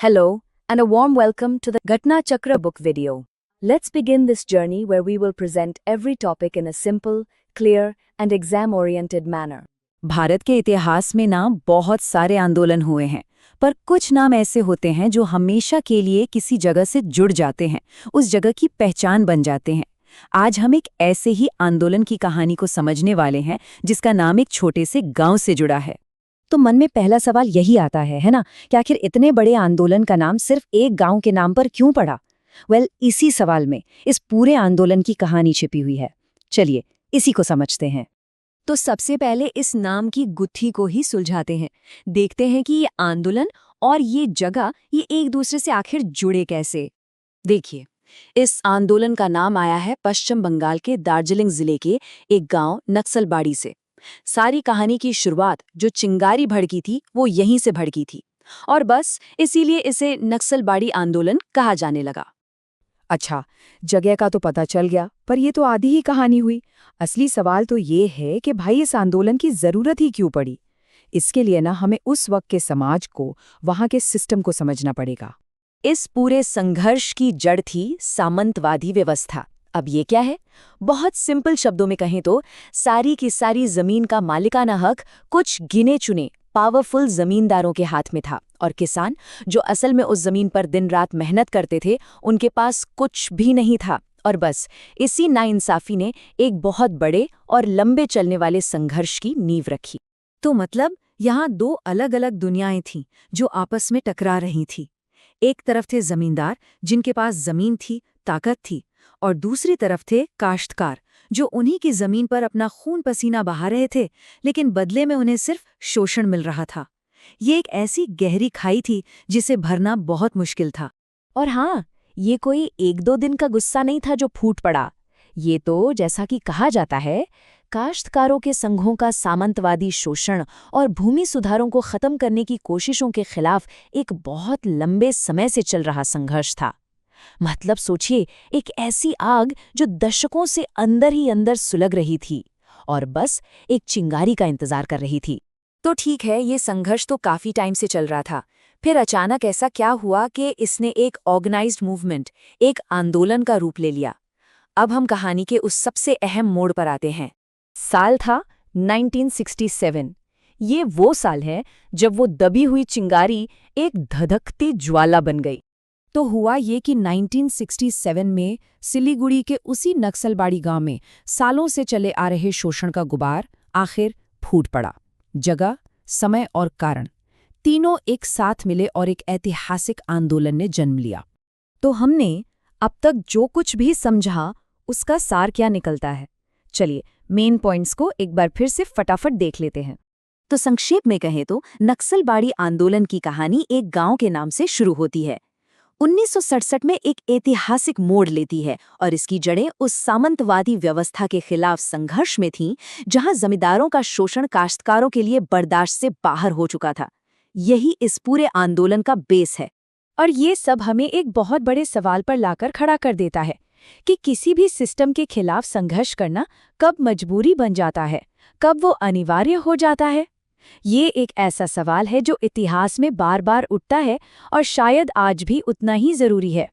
Hello, and a warm welcome to the Ghatna Chakra book video. Let's begin this journey where we will present every topic in a simple, clear, and exam-oriented manner. Bharat के इतिहास में ना बहुत सारे आंदोलन हुए हैं, पर कुछ नाम ऐसे होते हैं जो हमेशा के लिए किसी जगह से जुड़ जाते हैं, उस जगह की पहचान बन जाते हैं। आज हम एक ऐसे ही आंदोलन की कहानी को समझने वाले हैं जिसका नाम एक छोटे से गांव से जुड़ा है। तो मन में पहला सवाल यही आता है ना, कि आखिर इतने बड़े आंदोलन का नाम सिर्फ एक गांव के नाम पर क्यों पड़ा? इसी सवाल में इस पूरे आंदोलन की कहानी छिपी हुई है। चलिए इसी को समझते हैं। तो सबसे पहले इस नाम की गुत्थी को ही सुलझाते हैं। देखते हैं कि ये आंदोलन और ये जगह ये एक दूसरे से आखिर जुड़े कैसे। देखिए, इस आंदोलन का नाम आया है पश्चिम बंगाल के दार्जिलिंग जिले के एक गांव नक्सलबाड़ी से। सारी कहानी की शुरुआत जो चिंगारी भड़की थी वो यहीं से भड़की थी, और बस इसीलिए इसे नक्सलबाड़ी आंदोलन कहा जाने लगा। अच्छा, जगह का तो पता चल गया, पर ये तो आधी ही कहानी हुई। असली सवाल तो ये है कि भाई इस आंदोलन की जरूरत ही क्यों पड़ी? इसके लिए ना हमें उस वक्त के समाज को, वहां के सिस्टम को समझना पड़ेगा। इस पूरे संघर्ष की जड़ थी सामंतवादी व्यवस्था। अब ये क्या है? बहुत सिंपल शब्दों में कहें तो सारी की सारी जमीन का मालिकाना हक कुछ गिने चुने पावरफुल जमींदारों के हाथ में था, और किसान जो असल में उस जमीन पर दिन रात मेहनत करते थे उनके पास कुछ भी नहीं था। और बस इसी नाइंसाफी ने एक बहुत बड़े और लंबे चलने वाले संघर्ष की नींव रखी। तो मतलब यहाँ दो अलग अलग दुनियाएं थीं जो आपस में टकरा रही थीं। एक तरफ थे जमींदार जिनके पास जमीन थी, ताकत थी, और दूसरी तरफ थे काश्तकार जो उन्हीं की जमीन पर अपना खून पसीना बहा रहे थे, लेकिन बदले में उन्हें सिर्फ शोषण मिल रहा था। ये एक ऐसी गहरी खाई थी जिसे भरना बहुत मुश्किल था। और हाँ, ये कोई एक दो दिन का गुस्सा नहीं था जो फूट पड़ा। ये तो, जैसा कि कहा जाता है, काश्तकारों के संघों का सामंतवादी शोषण और भूमि सुधारों को खत्म करने की कोशिशों के खिलाफ एक बहुत लंबे समय से चल रहा संघर्ष था। मतलब सोचिए, एक ऐसी आग जो दशकों से अंदर ही अंदर सुलग रही थी और बस एक चिंगारी का इंतजार कर रही थी। तो ठीक है, ये संघर्ष तो काफी टाइम से चल रहा था। फिर अचानक ऐसा क्या हुआ कि इसने एक ऑर्गेनाइज्ड मूवमेंट, एक आंदोलन का रूप ले लिया। अब हम कहानी के उस सबसे अहम मोड़ पर आते हैं। साल था 1967। ये वो साल है जब वो दबी हुई चिंगारी एक धधकती ज्वाला बन गई। तो हुआ ये कि 1967 में सिलीगुड़ी के उसी नक्सलबाड़ी गांव में सालों से चले आ रहे शोषण का गुबार आखिर फूट पड़ा। जगह, समय और कारण तीनों एक साथ मिले और एक ऐतिहासिक आंदोलन ने जन्म लिया। तो हमने अब तक जो कुछ भी समझा उसका सार क्या निकलता है? चलिए मेन पॉइंट्स को एक बार फिर से फटाफट देख लेते हैं। तो संक्षेप में कहें तो नक्सलबाड़ी आंदोलन की कहानी एक गांव के नाम से शुरू होती है। 1967 में एक ऐतिहासिक मोड़ लेती है, और इसकी जड़ें उस सामंतवादी व्यवस्था के खिलाफ संघर्ष में थीं, जहां जमींदारों का शोषण काश्तकारों के लिए बर्दाश्त से बाहर हो चुका था। यही इस पूरे आंदोलन का बेस है। और ये सब हमें एक बहुत बड़े सवाल पर लाकर खड़ा कर देता है कि किसी भी सिस्टम के खिलाफ संघर्ष करना कब मजबूरी बन जाता है, कब वो अनिवार्य हो जाता है। ये एक ऐसा सवाल है जो इतिहास में बार बार उठता है और शायद आज भी उतना ही जरूरी है।